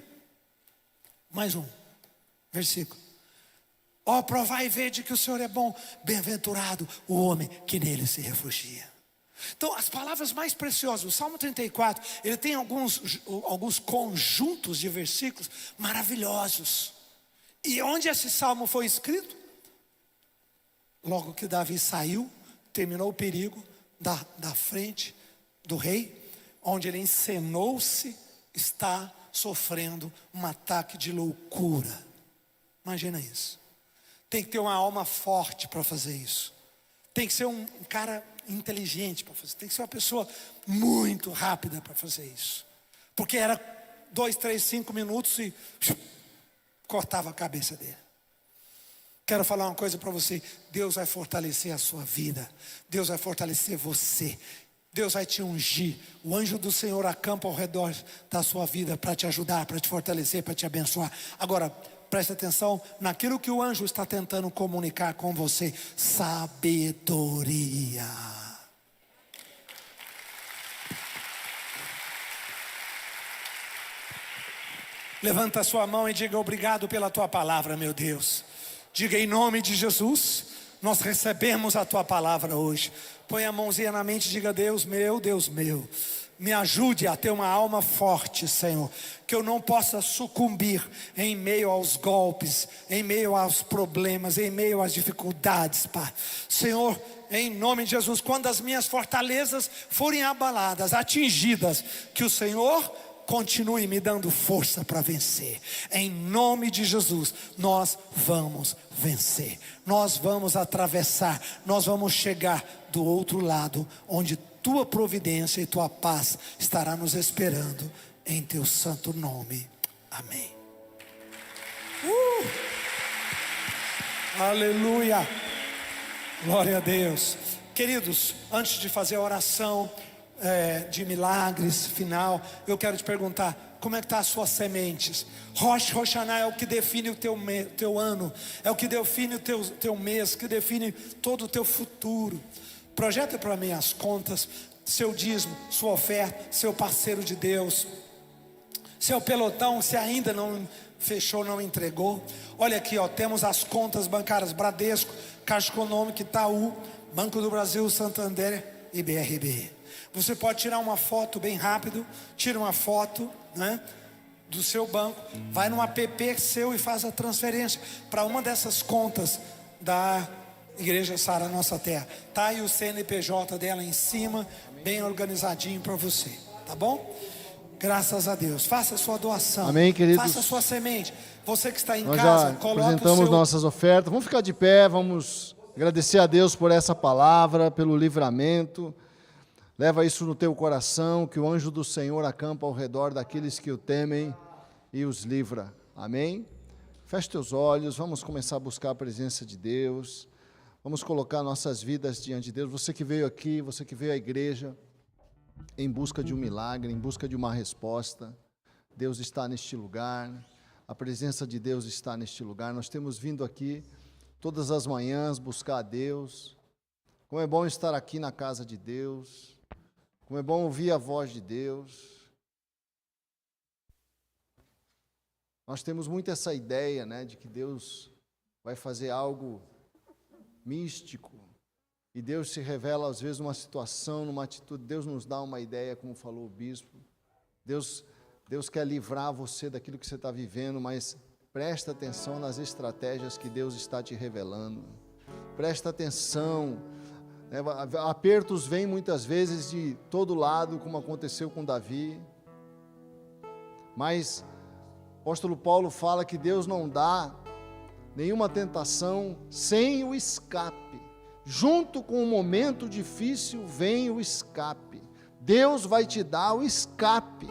Mais um versículo. Ó, provai e vede que o Senhor é bom. Bem-aventurado o homem que nele se refugia. Então, as palavras mais preciosas, o Salmo 34, ele tem alguns conjuntos de versículos maravilhosos. E onde esse salmo foi escrito? Logo que Davi saiu, terminou o perigo da frente do rei, onde ele encenou-se, está sofrendo um ataque de loucura. Imagina isso. Tem que ter uma alma forte para fazer isso. Tem que ser um cara inteligente para fazer. Tem que ser uma pessoa muito rápida para fazer isso. Porque era 2, 3, 5 minutos e cortava a cabeça dele. Quero falar uma coisa para você. Deus vai fortalecer a sua vida. Deus vai fortalecer você. Deus vai te ungir. O anjo do Senhor acampa ao redor da sua vida para te ajudar, para te fortalecer, para te abençoar. Agora, preste atenção naquilo que o anjo está tentando comunicar com você. Sabedoria. Levanta a sua mão e diga: obrigado pela tua palavra, meu Deus. Diga: em nome de Jesus, nós recebemos a tua palavra hoje. Põe a mãozinha na mente e diga: Deus meu, me ajude a ter uma alma forte, Senhor. Que eu não possa sucumbir em meio aos golpes, em meio aos problemas, em meio às dificuldades, Pai. Senhor, em nome de Jesus, quando as minhas fortalezas forem abaladas, atingidas, que o Senhor continue me dando força para vencer. Em nome de Jesus, nós vamos vencer. Nós vamos atravessar. Nós vamos chegar do outro lado, onde tua providência e tua paz estará nos esperando. Em teu santo nome. Amém. Aleluia. Glória a Deus. Queridos, antes de fazer a oração de milagres final, eu quero te perguntar: como é que está as suas sementes? Rosh Hashanah é o que define o teu ano, é o que define o teu mês, que define todo o teu futuro. Projeta para mim as contas, seu dízimo, sua oferta, seu parceiro de Deus, seu pelotão, se ainda não fechou, não entregou. Olha aqui, temos as contas bancárias: Bradesco, Caixa Econômica, Itaú, Banco do Brasil, Santander e BRB. Você pode tirar uma foto bem rápido. Tira uma foto, né, do seu banco. Vai no app seu e faz a transferência para uma dessas contas da Igreja Sara Nossa Terra. Tá aí o CNPJ dela em cima, bem organizadinho para você. Tá bom? Graças a Deus. Faça a sua doação. Amém, queridos. Faça a sua semente. Você que está em Nós casa, já coloque apresentamos nossas ofertas. Vamos ficar de pé, vamos agradecer a Deus por essa palavra, pelo livramento. Leva isso no teu coração, que o anjo do Senhor acampa ao redor daqueles que o temem e os livra. Amém? Feche teus olhos, vamos começar a buscar a presença de Deus. Vamos colocar nossas vidas diante de Deus. Você que veio aqui, você que veio à igreja em busca de um milagre, em busca de uma resposta. Deus está neste lugar. A presença de Deus está neste lugar. Nós temos vindo aqui todas as manhãs buscar a Deus. Como é bom estar aqui na casa de Deus. Como é bom ouvir a voz de Deus. Nós temos muito essa ideia, né, de que Deus vai fazer algo místico. E Deus se revela às vezes numa situação, numa atitude. Deus nos dá uma ideia, como falou o bispo. Deus quer livrar você daquilo que você está vivendo, mas presta atenção nas estratégias que Deus está te revelando. Presta atenção. Apertos vêm muitas vezes de todo lado, como aconteceu com Davi. Mas o apóstolo Paulo fala que Deus não dá nenhuma tentação sem o escape. Junto com o momento difícil vem o escape. Deus vai te dar o escape.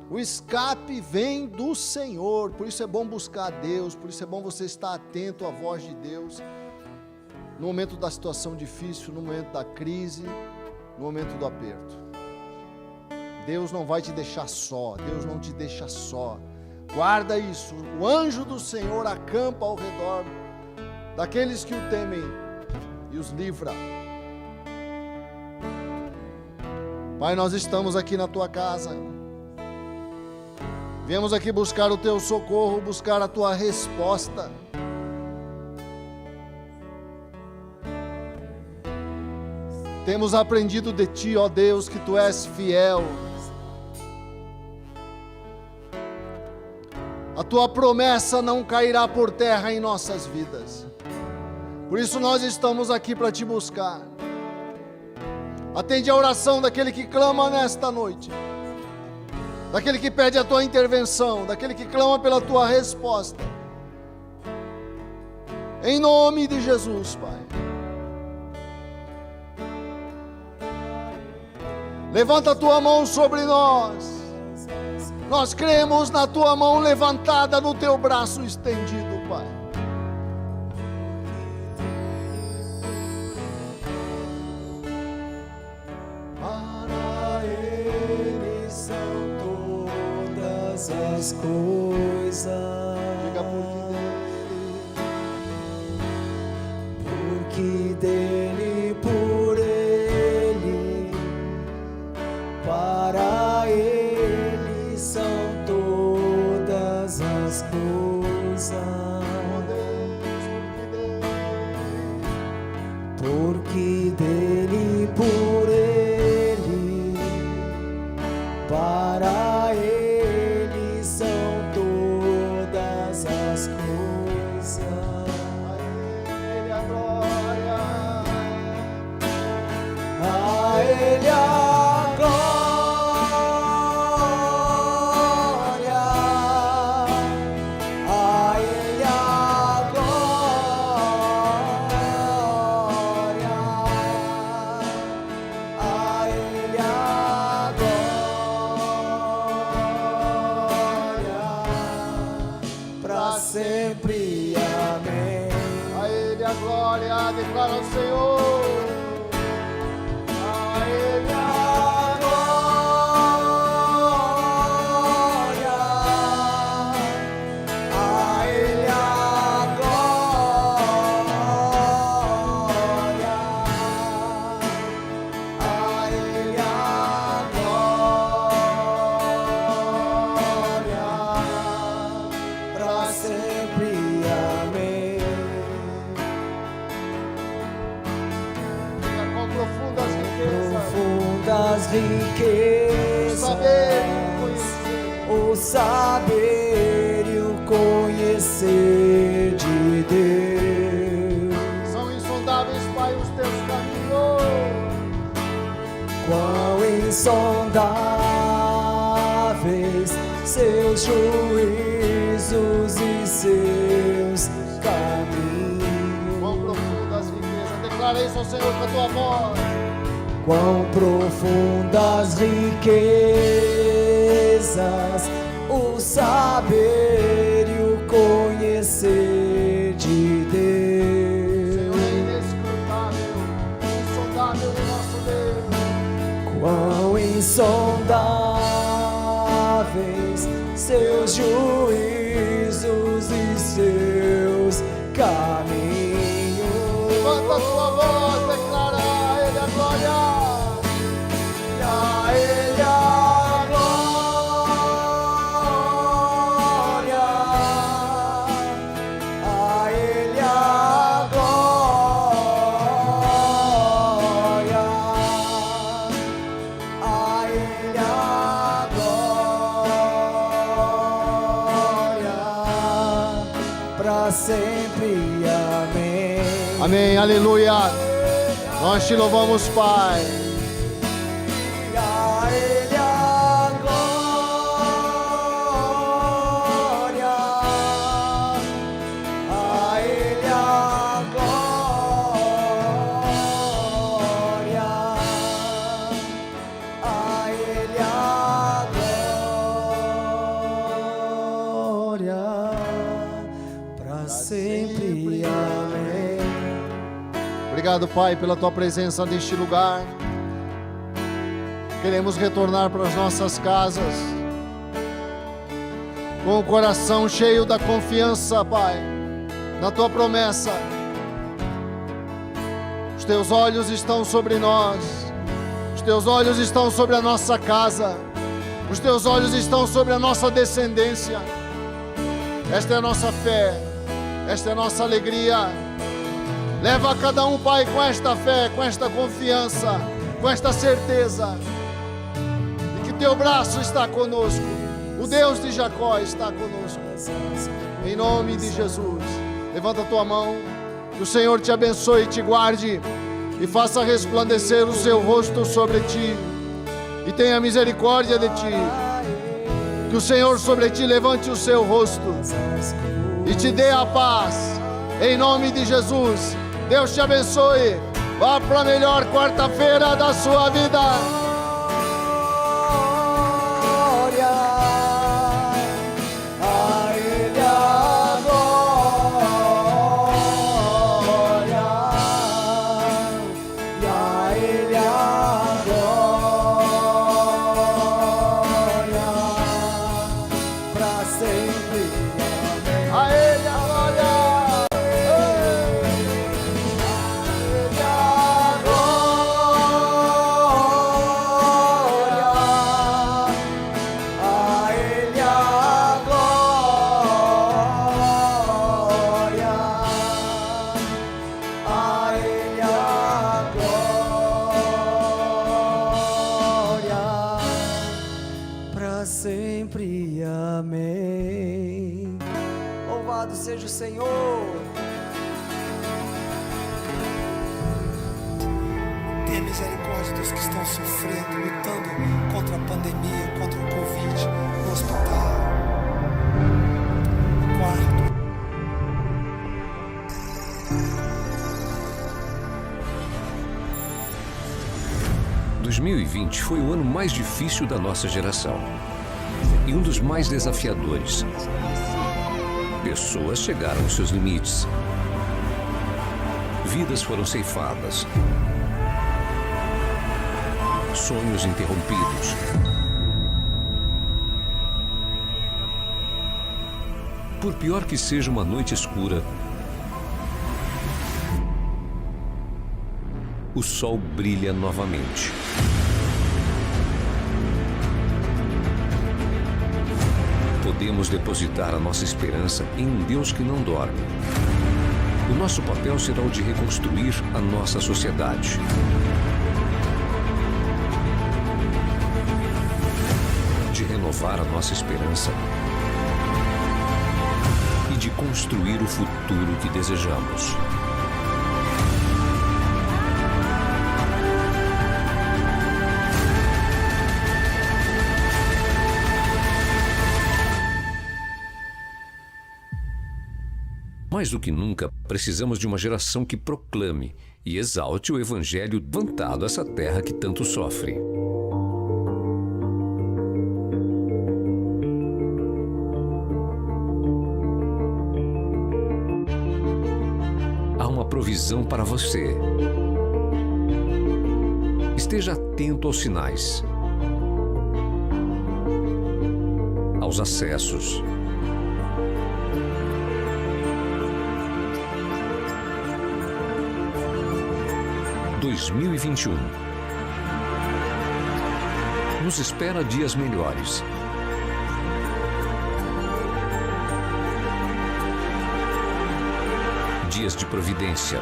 O escape vem do Senhor, por isso é bom buscar a Deus, por isso é bom você estar atento à voz de Deus, no momento da situação difícil, no momento da crise, no momento do aperto. Deus não vai te deixar só, Deus não te deixa só, guarda isso, o anjo do Senhor acampa ao redor daqueles que o temem e os livra. Pai, nós estamos aqui na tua casa, viemos aqui buscar o teu socorro, buscar a tua resposta. Temos aprendido de ti, ó Deus, que tu és fiel. A tua promessa não cairá por terra em nossas vidas. Por isso nós estamos aqui para te buscar. Atende a oração daquele que clama nesta noite, daquele que pede a tua intervenção, daquele que clama pela tua resposta. Em nome de Jesus, Pai. Levanta a tua mão sobre nós. Nós cremos na tua mão levantada, no teu braço estendido, Pai. As coisas, porque dele, por ele, para ele são todas as coisas, porque dele, por ele, para ele Ele a glória, a Ele a glória, a Ele a glória, para sempre, amém. A Ele a glória, declara o Senhor. O saber e o conhecer de Deus. São insondáveis, Pai, os teus caminhos. Quão insondáveis seus juízos e seus caminhos. Quão profundas riquezas, declara isso ao Senhor com a tua voz. Quão profundas riquezas, o saber e o conhecer de Deus. Senhor é inescrutável, insondável o nosso Deus. Quão insondáveis seus juízos e seus caminhos. Levanta a tua voz, declara a Ele a glória. A Ele a glória, a sempre. Amém. Amém, aleluia. Nós te louvamos, Pai. A Ele a glória, a Ele a glória, a Ele a glória, para sempre. Amém. Obrigado, Pai, pela tua presença neste lugar. Queremos retornar para as nossas casas com o coração cheio da confiança, Pai, na tua promessa. Os teus olhos estão sobre nós, os teus olhos estão sobre a nossa casa, os teus olhos estão sobre a nossa descendência. Esta é a nossa fé, esta é a nossa alegria. Leva a cada um, Pai, com esta fé, com esta confiança, com esta certeza de que teu braço está conosco, o Deus de Jacó está conosco. Em nome de Jesus, levanta a tua mão, que o Senhor te abençoe e te guarde e faça resplandecer o seu rosto sobre ti e tenha misericórdia de ti. Que o Senhor sobre ti levante o seu rosto e te dê a paz. Em nome de Jesus, Deus te abençoe. Vá para a melhor quarta-feira da sua vida. Glória, a Ele a glória, e a Ele a glória, para sempre. Amém. A Ele a glória. Sempre. Amém. Louvado seja o Senhor. Tenha misericórdia dos que estão sofrendo, lutando contra a pandemia, contra o Covid, no hospital, no quarto. 2020 foi o ano mais difícil da nossa geração e um dos mais desafiadores. Pessoas chegaram aos seus limites. Vidas foram ceifadas. Sonhos interrompidos. Por pior que seja uma noite escura, o sol brilha novamente. Podemos depositar a nossa esperança em um Deus que não dorme. O nosso papel será o de reconstruir a nossa sociedade. De renovar a nossa esperança e de construir o futuro que desejamos. Mais do que nunca, precisamos de uma geração que proclame e exalte o Evangelho levantado a essa terra que tanto sofre. Há uma provisão para você. Esteja atento aos sinais, aos acessos, 2021 nos espera dias melhores. Dias de providência.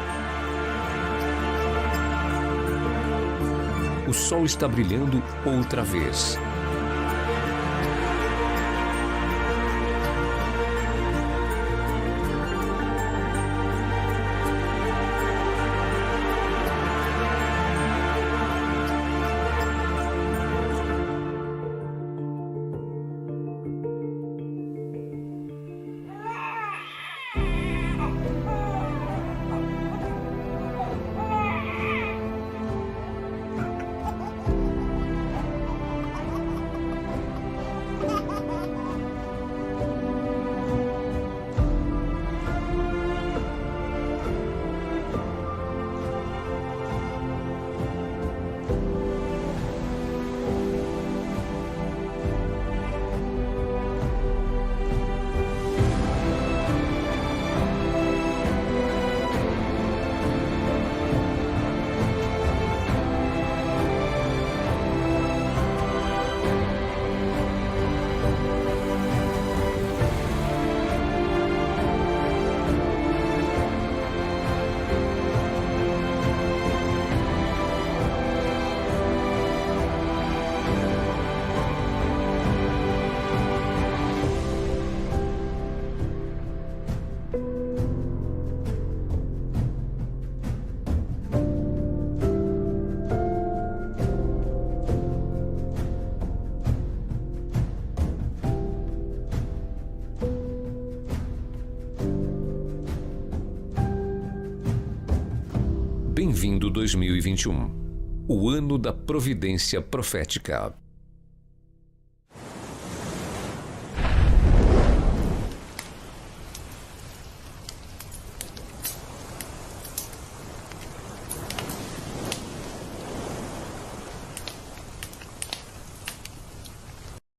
O sol está brilhando outra vez. Bem-vindo 2021, o ano da providência profética.